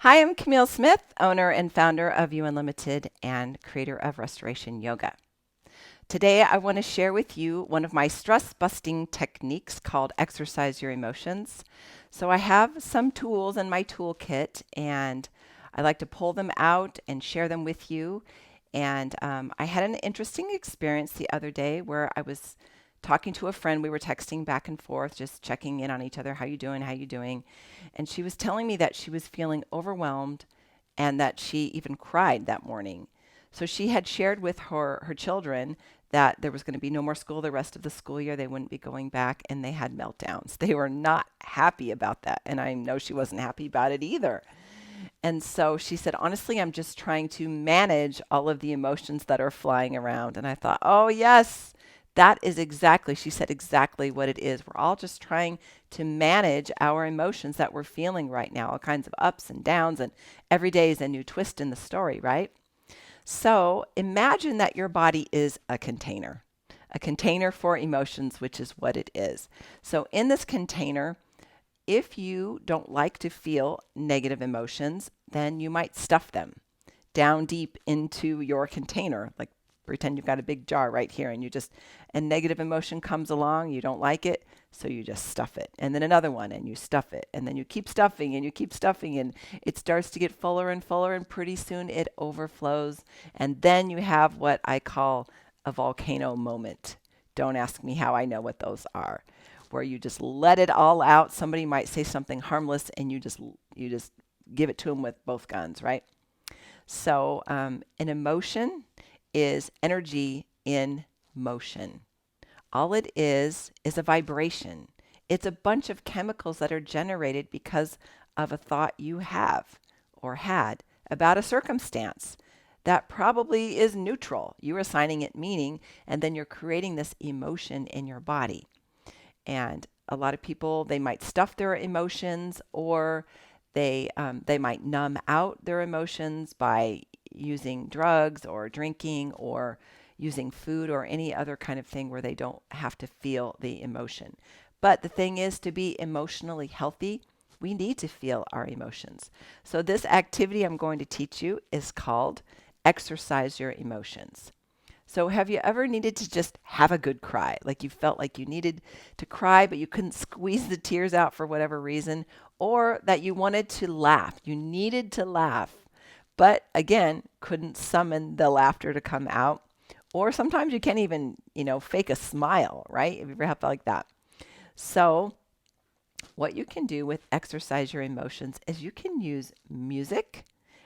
Hi, I'm Camille Smith, owner and founder of You Unlimited and creator of Restoration Yoga. Today, I want to share with you one of my stress busting techniques called Exercise Your Emotions. So, I have some tools in my toolkit, and I like to pull them out and share them with you. And I had an interesting experience the other day where I was talking to a friend. We were texting back and forth, just checking in on each other. How you doing? How you doing? And she was telling me that she was feeling overwhelmed and that she even cried that morning. So she had shared with her children that there was going to be no more school the rest of the school year. They wouldn't be going back, and they had meltdowns. They were not happy about that, and I know she wasn't happy about it either. And so she said, honestly, I'm just trying to manage all of the emotions that are flying around. And I thought, oh, yes, that is exactly, she said exactly what it is. We're all just trying to manage our emotions that we're feeling right now, all kinds of ups and downs, and every day is a new twist in the story, right? So imagine that your body is a container for emotions, which is what it is. So in this container, if you don't like to feel negative emotions, then you might stuff them down deep into your container. Like pretend you've got a big jar right here and a negative emotion comes along, you don't like it, so you just stuff it. And then another one and you stuff it. And then you keep stuffing and you keep stuffing and it starts to get fuller and fuller and pretty soon it overflows. And then you have what I call a volcano moment. Don't ask me how I know what those are, where you just let it all out. Somebody might say something harmless and you just give it to them with both guns, right? So, an emotion is energy in motion. All it is a vibration. It's a bunch of chemicals that are generated because of a thought you have or had about a circumstance that probably is neutral. You're assigning it meaning, and then you're creating this emotion in your body. And a lot of people, they might stuff their emotions, or they might numb out their emotions by using drugs or drinking or using food or any other kind of thing where they don't have to feel the emotion. But the thing is, to be emotionally healthy, we need to feel our emotions. So this activity I'm going to teach you is called Exercise Your Emotions. So, have you ever needed to just have a good cry? Like you felt like you needed to cry, but you couldn't squeeze the tears out for whatever reason, or that you wanted to laugh? You needed to laugh, but again, couldn't summon the laughter to come out. Or sometimes you can't even, fake a smile, right? Have you ever felt like that? So, what you can do with Exercise Your Emotions is you can use music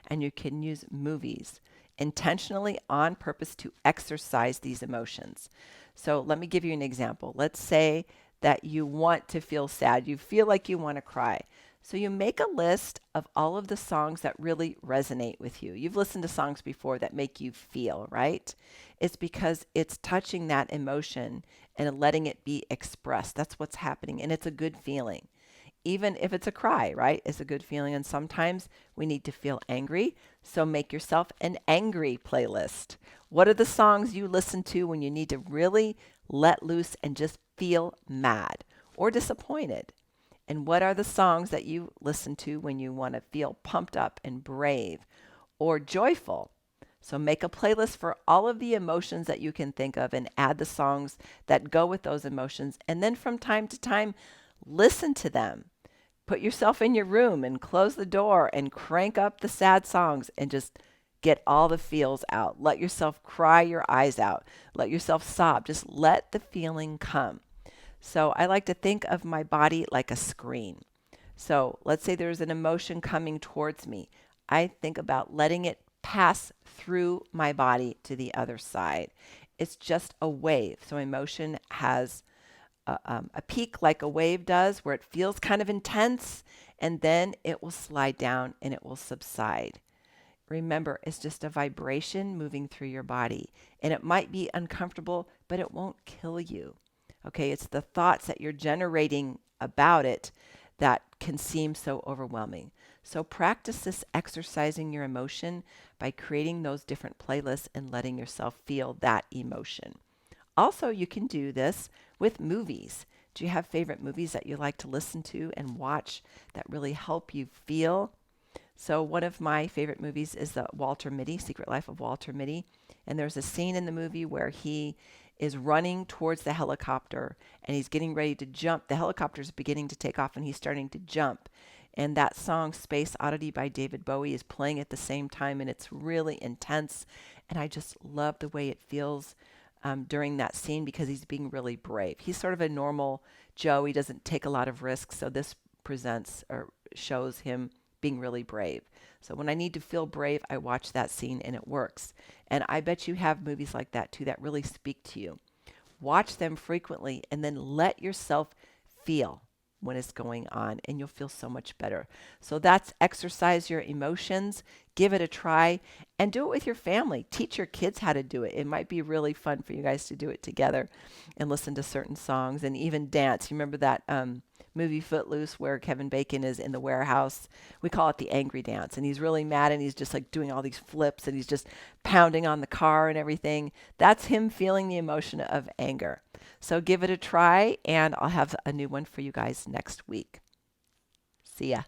and you can use movies intentionally on purpose to exercise these emotions. So let me give you an example. Let's say that you want to feel sad, you feel like you want to cry. So you make a list of all of the songs that really resonate with you. You've listened to songs before that make you feel, right? It's because it's touching that emotion and letting it be expressed. That's what's happening, and it's a good feeling. Even if it's a cry, right? It's a good feeling. And sometimes we need to feel angry. So make yourself an angry playlist. What are the songs you listen to when you need to really let loose and just feel mad or disappointed? And what are the songs that you listen to when you want to feel pumped up and brave or joyful? So make a playlist for all of the emotions that you can think of and add the songs that go with those emotions. And then from time to time, listen to them. Put yourself in your room and close the door and crank up the sad songs and just get all the feels out. Let yourself cry your eyes out. Let yourself sob. Just let the feeling come. So I like to think of my body like a screen. So let's say there's an emotion coming towards me. I think about letting it pass through my body to the other side. It's just a wave. So emotion has a peak like a wave does, where it feels kind of intense, and then it will slide down and it will subside. Remember, it's just a vibration moving through your body, and it might be uncomfortable, but it won't kill you. Okay, it's the thoughts that you're generating about it that can seem so overwhelming. So practice this exercising your emotion by creating those different playlists and letting yourself feel that emotion. Also, you can do this with movies. Do you have favorite movies that you like to listen to and watch that really help you feel? So one of my favorite movies is the Walter Mitty, Secret Life of Walter Mitty. And there's a scene in the movie where he is running towards the helicopter and he's getting ready to jump. The helicopter's beginning to take off and he's starting to jump. And that song, Space Oddity by David Bowie, is playing at the same time, and it's really intense. And I just love the way it feels during that scene because he's being really brave. He's sort of a normal Joe. He doesn't take a lot of risks. So this presents or shows him being really brave. So when I need to feel brave, I watch that scene and it works. And I bet you have movies like that too that really speak to you. Watch them frequently and then let yourself feel when it's going on and you'll feel so much better. So that's exercise your emotions, give it a try, and do it with your family. Teach your kids how to do it. It might be really fun for you guys to do it together and listen to certain songs and even dance. You remember that movie Footloose where Kevin Bacon is in the warehouse? We call it the angry dance, and he's really mad and he's just like doing all these flips and he's just pounding on the car and everything. That's him feeling the emotion of anger. So give it a try, and I'll have a new one for you guys next week. See ya.